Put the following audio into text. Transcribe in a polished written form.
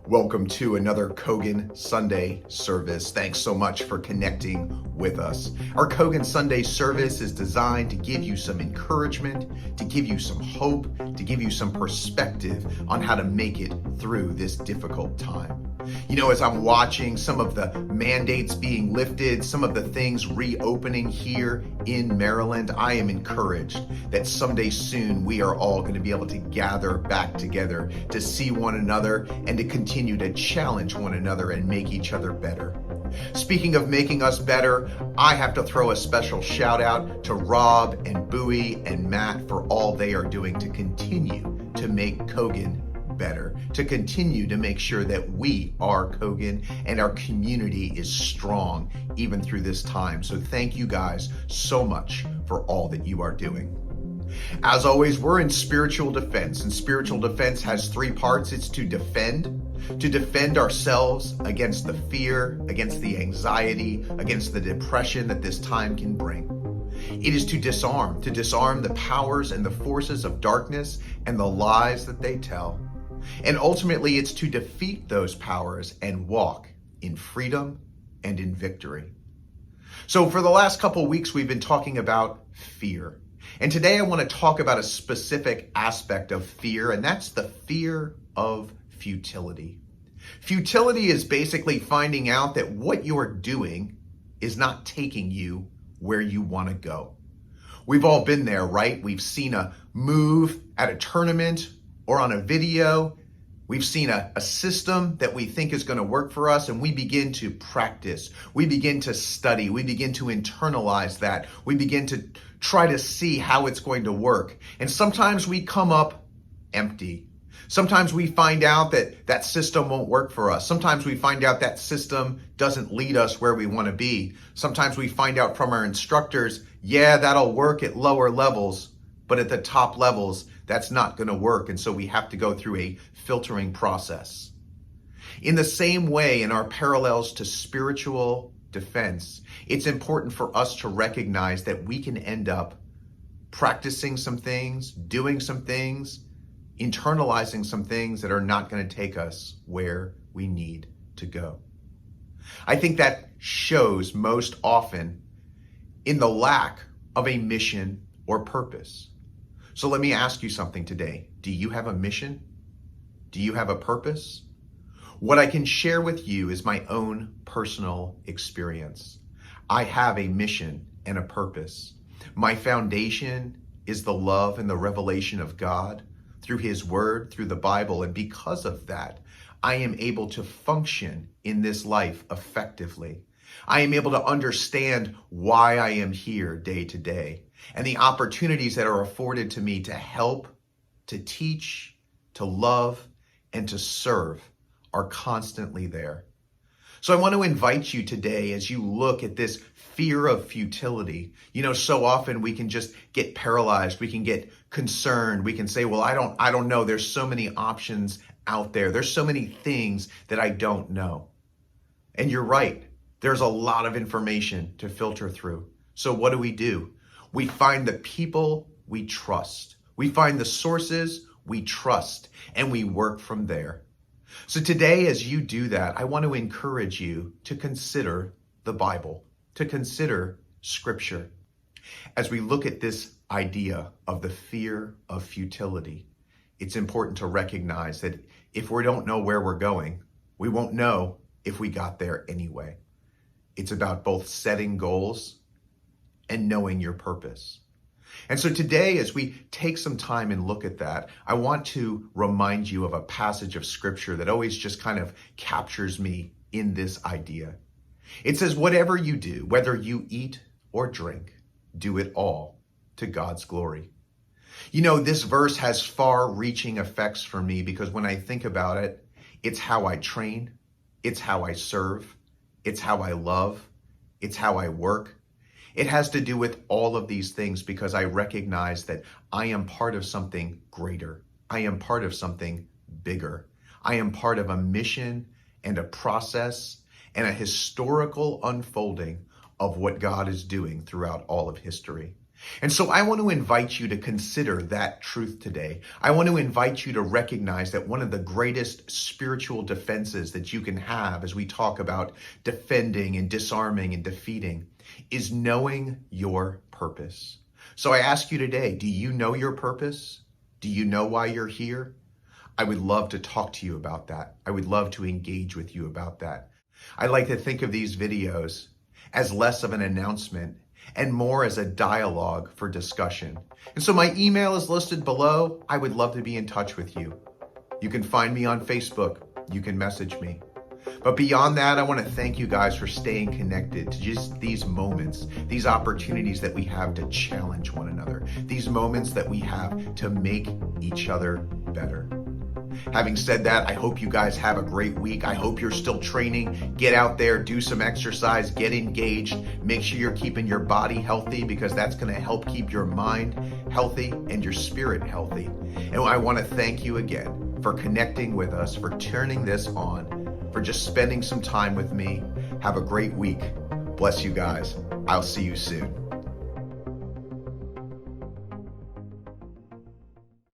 Welcome to another Kogen Sunday Service. Thanks so much for connecting with us. Our Kogen Sunday Service is designed to give you some encouragement, to give you some hope, to give you some perspective on how to make it through this difficult time. You know, as I'm watching some of the mandates being lifted, some of the things reopening here in Maryland, I am encouraged that someday soon we are all going to be able to gather back together to see one another and to continue to challenge one another and make each other better. Speaking of making us better, I have to throw a special shout out to Rob and Bowie and Matt for all they are doing to continue to make Kogen better, to continue to make sure that we are Kogen and our community is strong even through this time. So thank you guys so much for all that you are doing. As always, we're in spiritual defense, and spiritual defense has three parts. It's to defend ourselves against the fear, against the anxiety, against the depression that this time can bring. It is to disarm the powers and the forces of darkness and the lies that they tell. And ultimately, it's to defeat those powers and walk in freedom and in victory. So for the last couple of weeks, we've been talking about fear. And today I want to talk about a specific aspect of fear, and that's the fear of futility. Futility is basically finding out that what you're doing is not taking you where you want to go. We've all been there, right? We've seen a move at a tournament or on a video. We've seen a system that we think is going to work for us, and we begin to practice. We begin to study. We begin to internalize that. We begin to try to see how it's going to work. And sometimes we come up empty. Sometimes we find out that that system won't work for us. Sometimes we find out that system doesn't lead us where we want to be. Sometimes we find out from our instructors, yeah, that'll work at lower levels, but at the top levels, that's not going to work. And so we have to go through a filtering process. In the same way, in our parallels to spiritual defense, it's important for us to recognize that we can end up practicing some things, doing some things, internalizing some things that are not going to take us where we need to go. I think that shows most often in the lack of a mission or purpose. So let me ask you something today. Do you have a mission? Do you have a purpose? What I can share with you is my own personal experience. I have a mission and a purpose. My foundation is the love and the revelation of God through His Word, through the Bible. And because of that, I am able to function in this life effectively. I am able to understand why I am here day to day. And the opportunities that are afforded to me to help, to teach, to love, and to serve are constantly there. So I want to invite you today as you look at this fear of futility. You know, so often we can just get paralyzed. We can get concerned. We can say, well, I don't know. There's so many options out there. There's so many things that I don't know. And you're right. There's a lot of information to filter through. So what do? We find the people we trust. We find the sources we trust, and we work from there. So today, as you do that, I want to encourage you to consider the Bible, to consider Scripture. As we look at this idea of the fear of futility, it's important to recognize that if we don't know where we're going, we won't know if we got there anyway. It's about both setting goals and knowing your purpose. And so today, as we take some time and look at that, I want to remind you of a passage of Scripture that always just kind of captures me in this idea. It says, whatever you do, whether you eat or drink, do it all to God's glory. You know, this verse has far-reaching effects for me because when I think about it, it's how I train, it's how I serve, it's how I love, it's how I work. It has to do with all of these things because I recognize that I am part of something greater. I am part of something bigger. I am part of a mission and a process and a historical unfolding of what God is doing throughout all of history. And so I want to invite you to consider that truth today. I want to invite you to recognize that one of the greatest spiritual defenses that you can have as we talk about defending and disarming and defeating is knowing your purpose. So I ask you today, do you know your purpose? Do you know why you're here? I would love to talk to you about that. I would love to engage with you about that. I like to think of these videos as less of an announcement and more as a dialogue for discussion. And so my email is listed below. I would love to be in touch with you. You can find me on Facebook. You can message me. But beyond that, I want to thank you guys for staying connected to just these moments, these opportunities that we have to challenge one another, these moments that we have to make each other better. Having said that, I hope you guys have a great week. I hope you're still training. Get out there, do some exercise, get engaged. Make sure you're keeping your body healthy because that's going to help keep your mind healthy and your spirit healthy. And I want to thank you again for connecting with us, for turning this on, for just spending some time with me. Have a great week. Bless you guys. I'll see you soon.